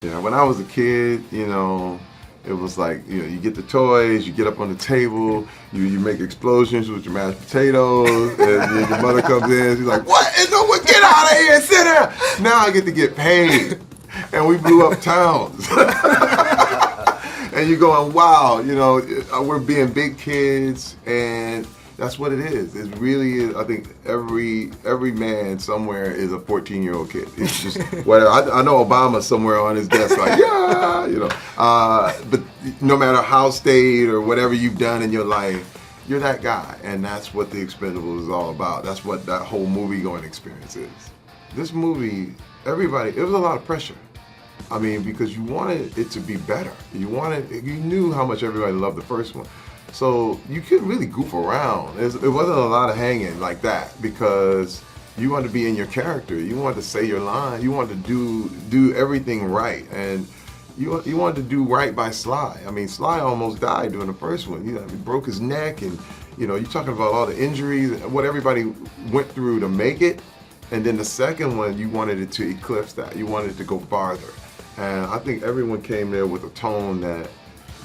Yeah, when I was a kid, it was like, you get the toys, you get up on the table, you make explosions with your mashed potatoes, and then your mother comes in, she's like, what? And no one, get out of here, sit there. Now I get to get paid. And we blew up towns. And you're going, wow, we're being big kids, and that's what it is. It really is. I think every man somewhere is a 14-year-old kid. It's just whatever. I know Obama's somewhere on his desk, like but no matter how staid or whatever you've done in your life, you're that guy, and that's what the Expendables is all about. That's what that whole movie-going experience is. This movie, it was a lot of pressure. I mean, because you wanted it to be better. You knew how much everybody loved the first one. So you couldn't really goof around. It wasn't a lot of hanging like that because you wanted to be in your character. You wanted to say your line. You wanted to do everything right. And you wanted to do right by Sly. I mean, Sly almost died during the first one. He broke his neck, and you're talking about all the injuries and what everybody went through to make it. And then the second one, you wanted it to eclipse that. You wanted it to go farther. And I think everyone came there with a tone that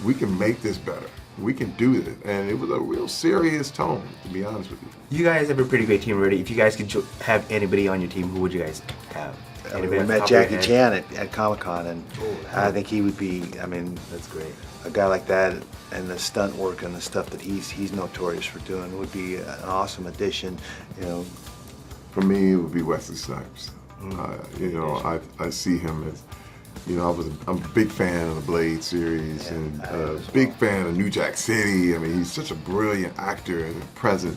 we can make this better. We can do it. And it was a real serious tone, to be honest with you. You guys have a pretty great team already. If you guys could have anybody on your team, who would you guys have? We met Jackie Chan at Comic-Con, and I think he would be, that's great. A guy like that and the stunt work and the stuff that he's notorious for doing would be an awesome addition, For me, it would be Wesley Snipes. I see him as, I'm a big fan of the Blade series, and a big fan of New Jack City. I mean, he's such a brilliant actor and present.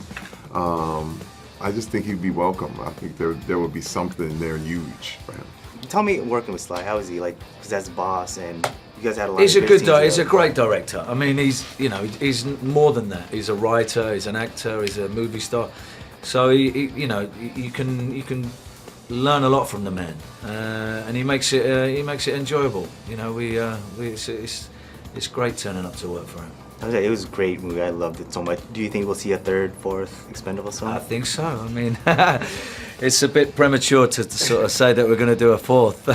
I just think he'd be welcome. I think there would be something there huge for him. Tell me, working with Sly, how is he? Like, because that's boss, and you guys had a lot. He's of a great good scenes He's a there. great director. I mean, he's more than that. He's a writer. He's an actor. He's a movie star. So you can learn a lot from the man, and he makes it enjoyable. It's great turning up to work for him. It was a great movie. I loved it so much. Do you think we'll see a third, fourth Expendables film? I think so. I mean, it's a bit premature to sort of say that we're going to do a fourth,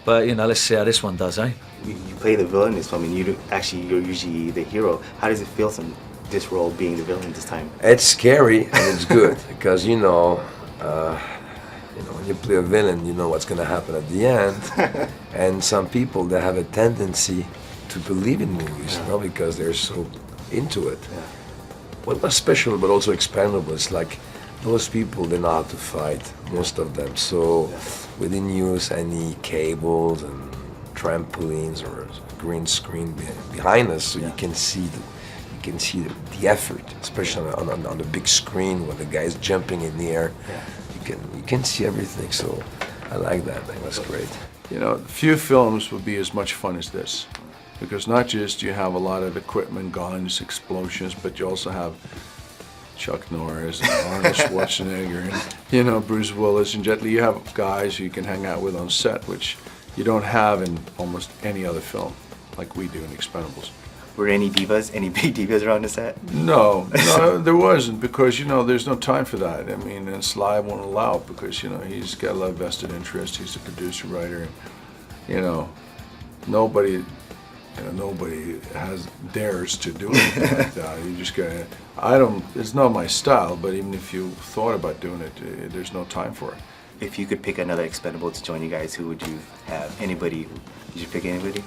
but let's see how this one does, eh? You play the villain in this film, and you're usually the hero. How does it feel, this role being the villain this time? It's scary and it's good because when you play a villain, you know what's going to happen at the end. And some people, they have a tendency to believe in movies, because they're so into it. Yeah. What was special, but also Expendables, like those people, they know how to fight, most of them. So we didn't use any cables and trampolines or green screen behind us, so you can see the effort, especially on the big screen when the guy's jumping in the air. Yeah. You can see everything, so I like that. That was great. Few films would be as much fun as this, because not just you have a lot of equipment, guns, explosions, but you also have Chuck Norris and Arnold Schwarzenegger and Bruce Willis and Jet Li. You have guys who you can hang out with on set, which you don't have in almost any other film like we do in Expendables. Were there any big divas around the set? No, there wasn't, because there's no time for that. I mean, and Sly won't allow it because he's got a lot of vested interest. He's a producer, writer, and nobody dares to do anything like that. You just gotta. It's not my style, but even if you thought about doing it, there's no time for it. If you could pick another Expendable to join you guys, who would you have? Anybody? Did you pick anybody?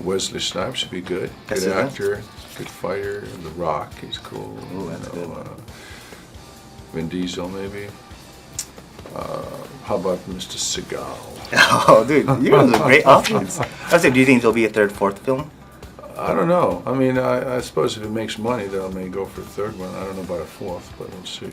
Wesley Snipes would be good. That's Good it, huh? actor, good fighter. The Rock, he's cool. Ooh, that's a good one. Vin Diesel, maybe. How about Mr. Seagal? Oh, dude, you guys are great options. I said, do you think there'll be a third, fourth film? I don't know. I mean, I suppose if it makes money, they'll may go for a third one. I don't know about a fourth, but we'll see.